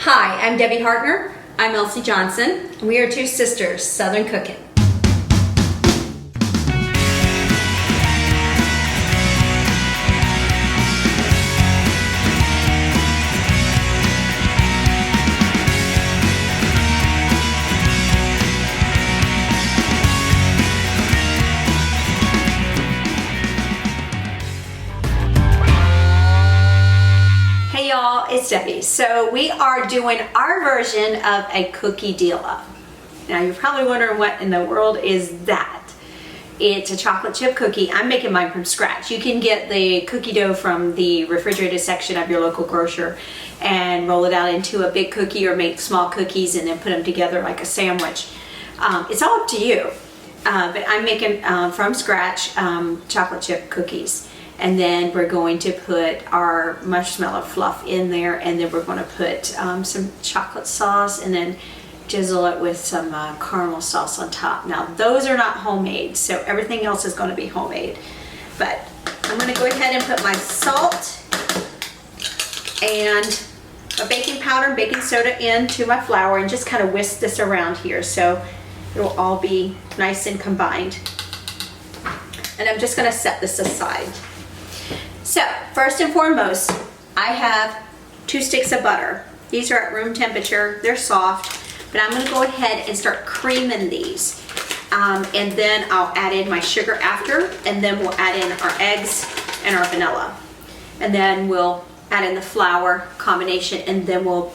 Hi, I'm Debbie Hartner. I'm Elsie Johnson. We are two sisters, Southern Cooking. Hey y'all, it's Debbie. So we are doing our version of a Cookiedilla. Now you're probably wondering what in the world is that. It's a chocolate chip cookie. I'm making mine from scratch. You can get the cookie dough from the refrigerated section of your local grocer and roll it out into a big cookie or make small cookies and then put them together like a sandwich. It's all up to you. But I'm making from scratch chocolate chip cookies. And then we're going to put our marshmallow fluff in there, and then we're going to put some chocolate sauce and then drizzle it with some caramel sauce on top. Now those are not homemade, so everything else is going to be homemade. But I'm going to go ahead and put my salt and a baking powder and baking soda into my flour and just kind of whisk this around here so it'll all be nice and combined. And I'm just going to set this aside. So, first and foremost, I have 2 sticks of butter. These are at room temperature. They're soft, but I'm going to go ahead and start creaming these. And then I'll add in my sugar after, and then we'll add in our eggs and our vanilla. And then we'll add in the flour combination, and then we'll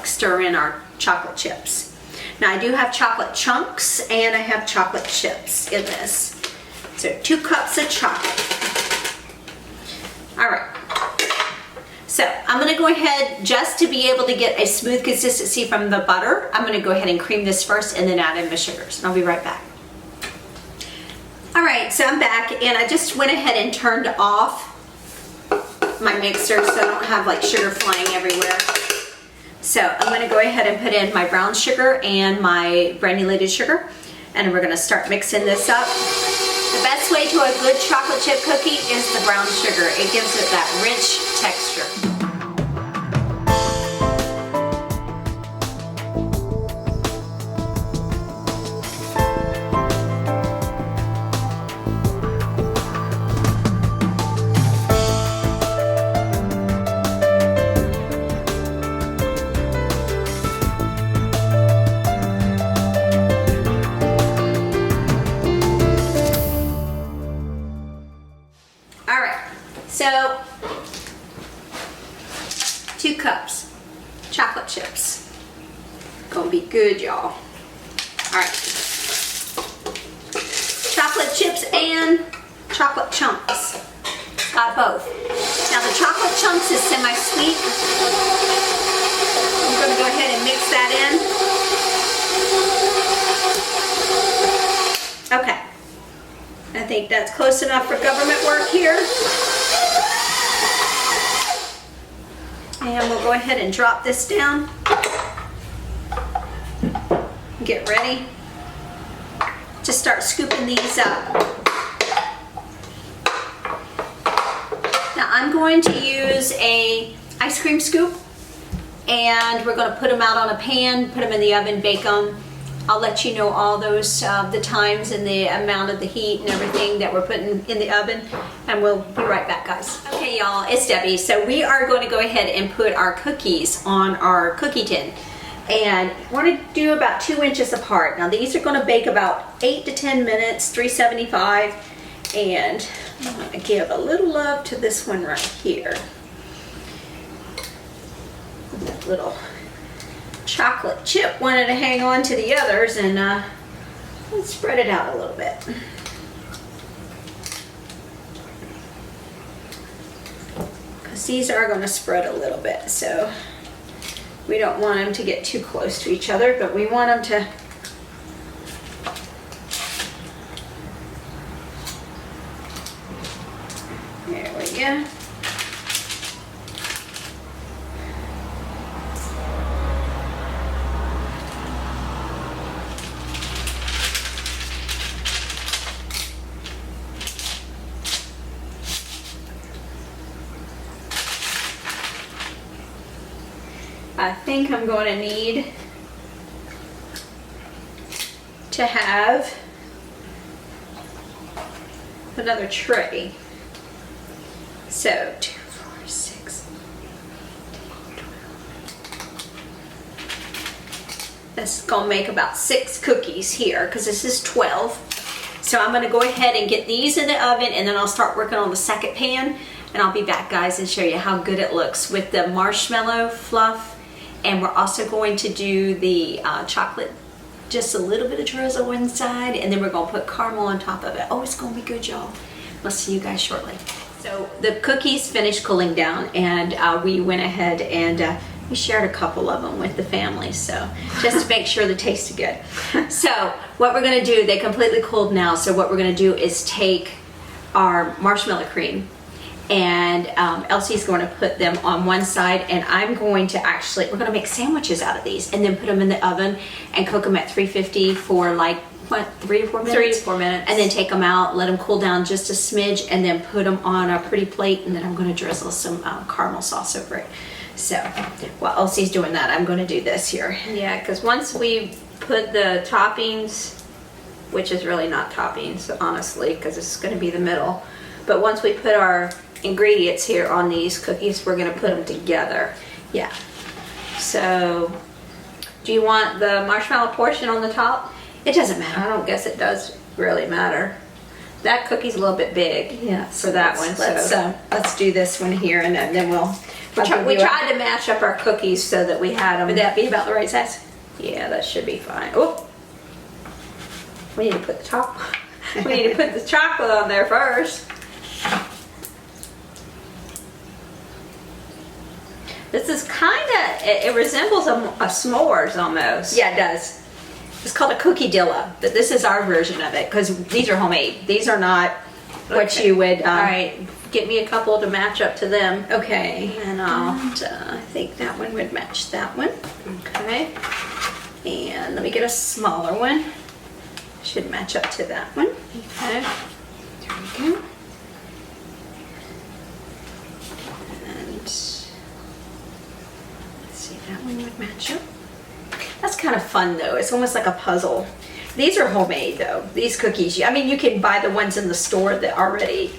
stir in our chocolate chips. Now I do have chocolate chunks and I have chocolate chips in this. So 2 cups of chocolate. All right, so I'm going to go ahead, just to be able to get a smooth consistency from the butter, I'm going to go ahead and cream this first and then add in my sugars, and I'll be right back. All right, so I'm back, and I just went ahead and turned off my mixer so I don't have sugar flying everywhere. So I'm going to go ahead and put in my brown sugar and my granulated sugar, and we're going to start mixing this up. The best way to a good chocolate chip cookie is the brown sugar. It gives it that rich texture. So, 2 cups chocolate chips. Gonna be good, y'all. Alright. Chocolate chips and chocolate chunks. Got both. Now the chocolate chunks is semi-sweet. I'm gonna go ahead and mix that in. Okay. I think that's close enough for government work here. And we'll go ahead and drop this down. Get ready. Just start scooping these up. Now I'm going to use a ice cream scoop, and we're going to put them out on a pan, put them in the oven, bake them. I'll let you know all those, the times and the amount of the heat and everything that we're putting in the oven, and we'll be right back, guys. Okay, y'all, it's Debbie. So we are going to go ahead and put our cookies on our cookie tin, and we're going to do about 2 inches apart. Now these are going to bake about 8 to 10 minutes, 375, and I'm going to give a little love to this one right here. That little chocolate chip wanted to hang on to the others, and let's spread it out a little bit. Because these are going to spread a little bit, so we don't want them to get too close to each other, but we want them to there we go. I think I'm going to need to have another tray. So 2, 4, 6, 12. That's gonna make about 6 cookies here because this is 12. So I'm gonna go ahead and get these in the oven, and then I'll start working on the second pan, and I'll be back, guys, and show you how good it looks with the marshmallow fluff. And we're also going to do the chocolate, just a little bit of drizzle inside, and then we're gonna put caramel on top of it. Oh, it's gonna be good, y'all. I'll see you guys shortly. So the cookies finished cooling down, and we went ahead and we shared a couple of them with the family, so just to make sure they tasted good. So what we're gonna do, they completely cooled now, so what we're gonna do is take our marshmallow cream, and Elsie's going to put them on one side, and I'm going to actually, we're going to make sandwiches out of these and then put them in the oven and cook them at 350 for like, what, 3 to 4 minutes? 3 to 4 minutes. And then take them out, let them cool down just a smidge, and then put them on a pretty plate, and then I'm going to drizzle some caramel sauce over it. So while Elsie's doing that, I'm going to do this here. Yeah, because once we put the toppings, which is really not toppings, honestly, because it's going to be the middle, but once we put our ingredients here on these cookies, we're going to put them together. Yeah. So do you want the marshmallow portion on the top? It doesn't I matter. don't guess it does really matter. That cookie's a little bit big, Yeah, for that one. Let's do this one here, and then we'll. We tried to match up our cookies so that we had them. Would that be about the right size? Yeah, that should be fine. Oh, we need to put the top. We need to put the chocolate on there first. This is kind of, it resembles a s'mores almost. Yeah, it does. It's called a Cookiedilla, but this is our version of it because these are homemade. These are not what Okay. you would. All right, get me a couple to match up to them. Okay. And I think that one would match that one. okay. And let me get a smaller one. Should match up to that one. Okay. There we go. And let's see, that one would match up. That's kind of fun though. It's almost like a puzzle. These are homemade though. These cookies. I mean, you can buy the ones in the store that already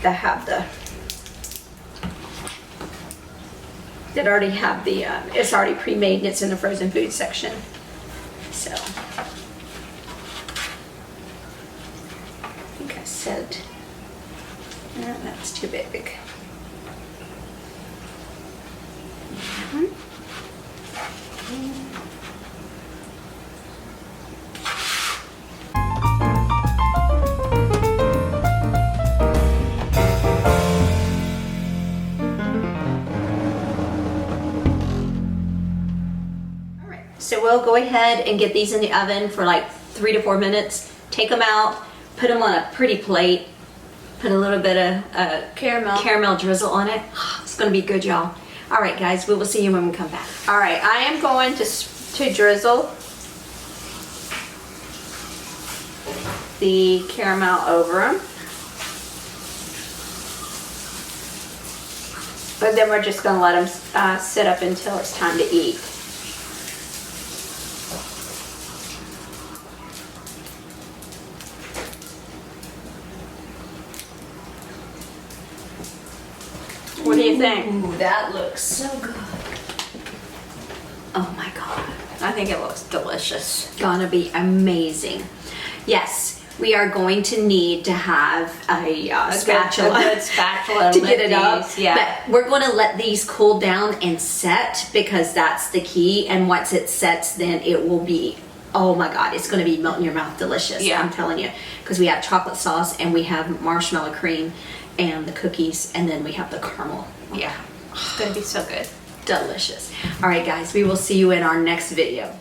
that have the it's already pre-made and it's in the frozen food section. So I think I said that's too big. Mhm. So we'll go ahead and get these in the oven for like 3 to 4 minutes. Take them out, put them on a pretty plate, put a little bit of caramel drizzle on it. It's gonna be good, y'all. All right, guys, we will see you when we come back. All right, I am going to drizzle the caramel over them. But then we're just gonna let them sit up until it's time to eat. What do you think? Ooh, that looks so good. Oh my God. I think it looks delicious. Gonna be amazing. Yes, we are going to need to have a spatula. A good spatula to get it up. Yeah. But we're going to let these cool down and set because that's the key. And once it sets, then it will be, oh my God, it's going to be melt in your mouth delicious. Yeah. I'm telling you. Because we have chocolate sauce and we have marshmallow cream and the cookies and then we have the caramel. Yeah. It's gonna be so good. Delicious. All right, guys, we will see you in our next video.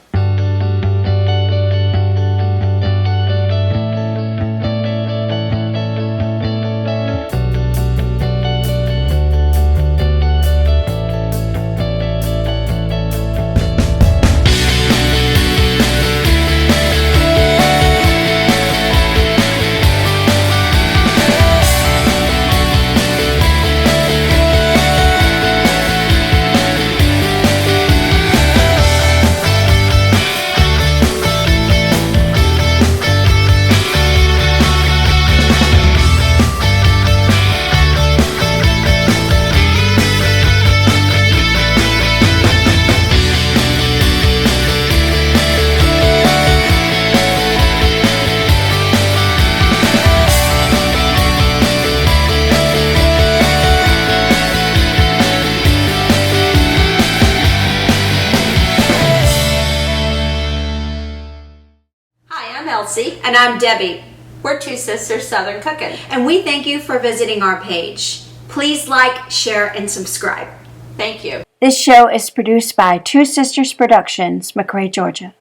Chelsea. And I'm Debbie. We're Two Sisters Southern Cooking. And we thank you for visiting our page. Please like, share, and subscribe. Thank you. This show is produced by Two Sisters Productions, McRae, Georgia.